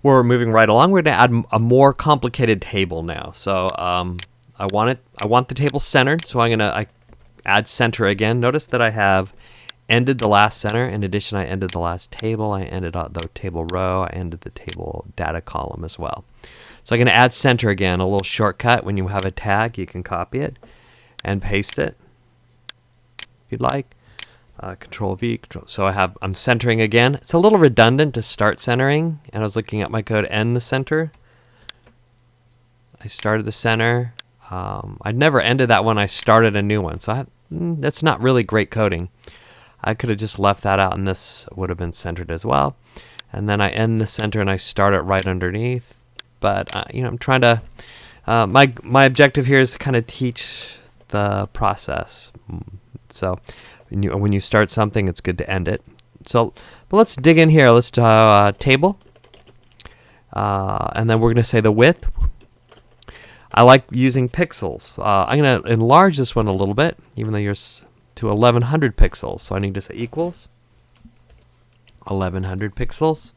we're moving right along. We're going to add a more complicated table now. So I want the table centered. So I add center again. Notice that I have ended the last center. In addition, I ended the last table. I ended the table row. I ended the table data column as well. So I'm going to add center again. A little shortcut. When you have a tag, you can copy it and paste it if you'd like. Control V. So I'm centering again. It's a little redundant to start centering, and I was looking at my code end the center. I started the center. I'd never ended that when I started a new one, so that's not really great coding. I could have just left that out, and this would have been centered as well. And then I end the center, and I start it right underneath. But I'm trying to. My objective here is to kind of teach the process. So. When you start something, it's good to end it. But let's dig in here. Let's do table. And then we're going to say the width. I like using pixels. I'm going to enlarge this one a little bit, even though you're to 1100 pixels. So I need to say equals 1100 pixels.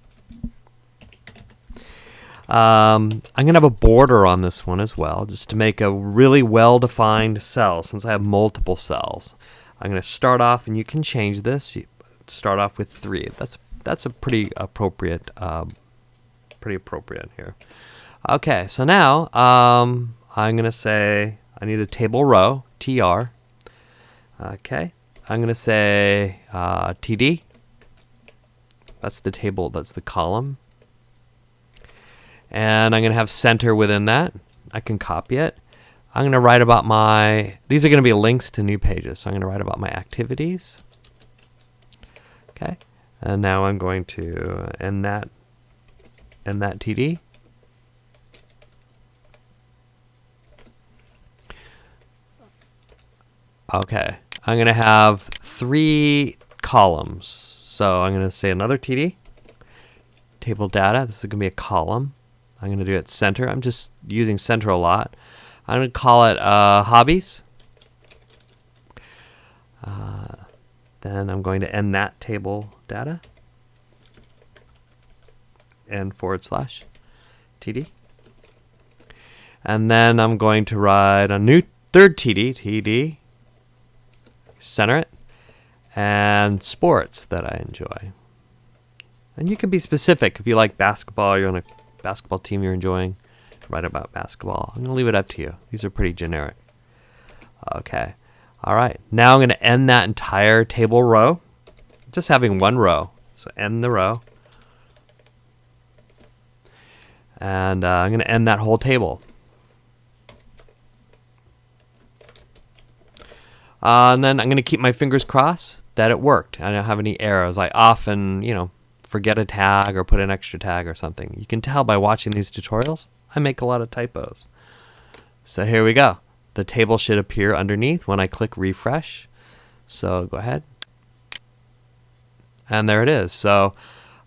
I'm going to have a border on this one as well, just to make a really well-defined cell, since I have multiple cells. I'm going to start off, and you can change this. You start off with 3. That's a pretty appropriate here. Okay, so now I'm going to say I need a table row, tr. Okay, I'm going to say td. That's the table. That's the column. And I'm going to have center within that. I can copy it. I'm going to write about these are going to be links to new pages. So I'm going to write about my activities. Okay. And now I'm going to end that TD. Okay. I'm going to have 3 columns. So I'm going to say another TD. Table data. This is going to be a column. I'm going to do it center. I'm just using center a lot. I'm going to call it hobbies. Then I'm going to end that table data. And / TD. And then I'm going to write a new third TD, center it, and sports that I enjoy. And you can be specific. If you like basketball, you're on a basketball team you're enjoying, write about basketball. I'm going to leave it up to you. These are pretty generic. Okay. All right. Now I'm going to end that entire table row. Just having one row. So end the row. And I'm going to end that whole table. And then I'm going to keep my fingers crossed that it worked. I don't have any errors. I often, forget a tag or put an extra tag or something. You can tell by watching these tutorials, I make a lot of typos. So here we go. The table should appear underneath when I click refresh. So go ahead. And there it is. So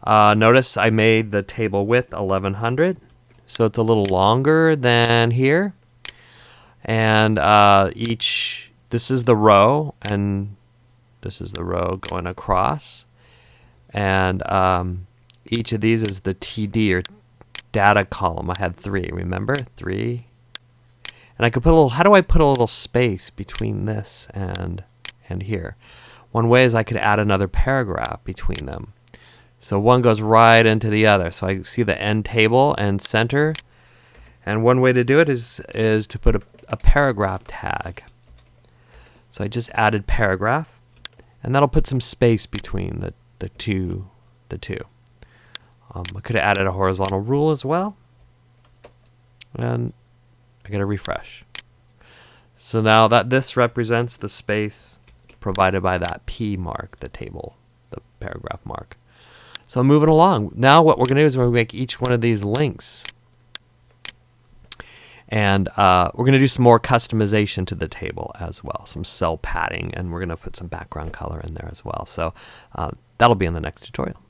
notice I made the table width 1100. So it's a little longer than here. And this is the row, and this is the row going across. And each of these is the TD or data column. I had 3, remember? 3. And I could put how do I put a little space between this and here? One way is I could add another paragraph between them. So one goes right into the other. So I see the end table and center. And one way to do it is to put a paragraph tag. So I just added paragraph, and that'll put some space between the two. I could have added a horizontal rule as well. And I get a refresh. So now this represents the space provided by that P mark, the table, the paragraph mark. So I'm moving along. Now what we're going to do is we're going to make each one of these links. And we're going to do some more customization to the table as well, some cell padding, and we're going to put some background color in there as well. So that'll be in the next tutorial.